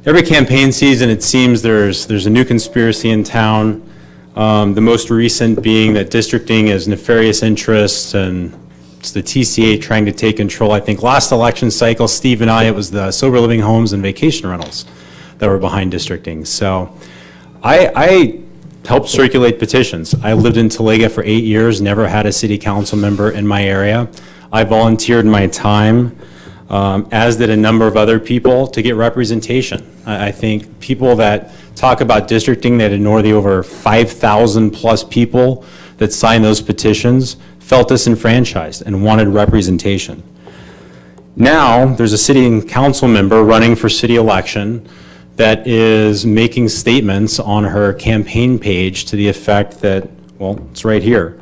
Every campaign season, it seems there's a new conspiracy in town. The most recent being that districting is nefarious interests, and it's the TCA trying to take control. I think last election cycle, Steve and I, it was the sober living homes and vacation rentals that were behind districting. So I helped circulate petitions. I lived in Talega for 8 years, never had a city council member in my area. I volunteered my time, as did a number of other people, to get representation. I think people that talk about districting that ignore the over 5,000 plus people that signed those petitions felt disenfranchised and wanted representation. Now, there's a city and council member running for city election that is making statements on her campaign page to the effect that, well, it's right here.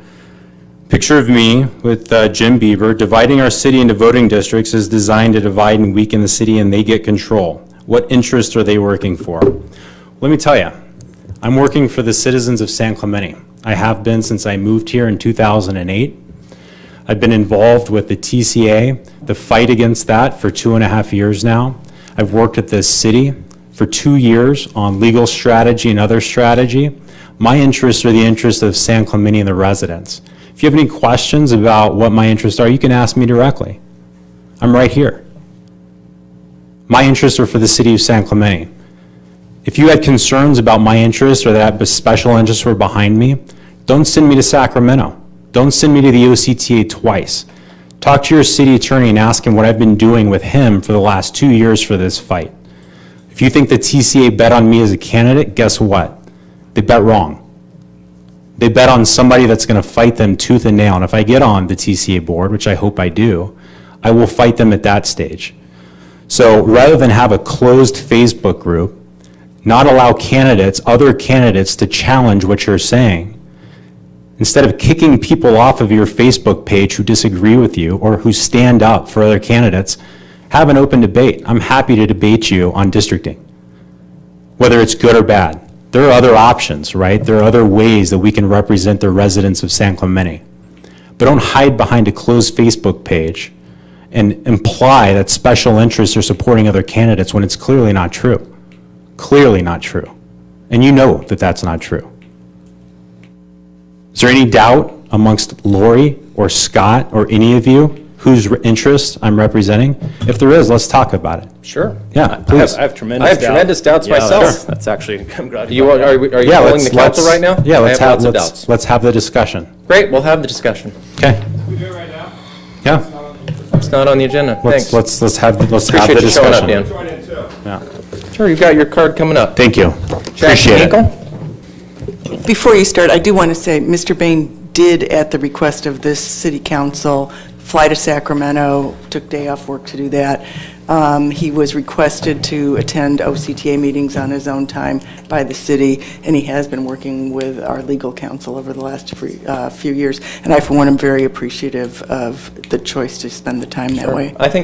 Picture of me with Jim Bieber. Dividing our city into voting districts is designed to divide and weaken the city, and they get control. What interests are they working for? Let me tell you, I'm working for the citizens of San Clemente. I have been since I moved here in 2008. I've been involved with the TCA, the fight against that, for 2.5 years now. I've worked at this city for 2 years on legal strategy and other strategy. My interests are the interests of San Clemente and the residents. If you have any questions about what my interests are, you can ask me directly. I'm right here. My interests are for the city of San Clemente. If you had concerns about my interests or that special interests were behind me, don't send me to Sacramento. Don't send me to the OCTA twice. Talk to your city attorney and ask him what I've been doing with him for the last 2 years for this fight. If you think the TCA bet on me as a candidate, guess what? They bet wrong. They bet on somebody that's going to fight them tooth and nail. And if I get on the TCA board, which I hope I do, I will fight them at that stage. So rather than have a closed Facebook group, not allow candidates, other candidates, to challenge what you're saying, instead of kicking people off of your Facebook page who disagree with you or who stand up for other candidates, have an open debate. I'm happy to debate you on districting, whether it's good or bad. There are other options, right? There are other ways that we can represent the residents of San Clemente. But don't hide behind a closed Facebook page and imply that special interests are supporting other candidates when it's clearly not true. Clearly not true. And you know that that's not true. Is there any doubt amongst Lori or Scott or any of you whose interests I'm representing? If there is, let's talk about it. Sure. Yeah, please. I have tremendous doubts myself. That's actually, I'm glad Are you calling the council right now? Yeah, I have lots of doubts. let's have the discussion. Great, we'll have the discussion. Okay. We do it right now? Yeah. It's not on the agenda. Thanks. Let's have the Appreciate you showing up, discussion. Dan. Join in too. Yeah. Sure, you've got your card coming up. Thank you. Appreciate it. Hinkle? Before you start, I do want to say Mr. Bain did, at the request of this city council, fly to Sacramento, took day off work to do that. He was requested to attend OCTA meetings on his own time by the city, and he has been working with our legal counsel over the last few years. And I, for one, am very appreciative of the choice to spend the time that way. I think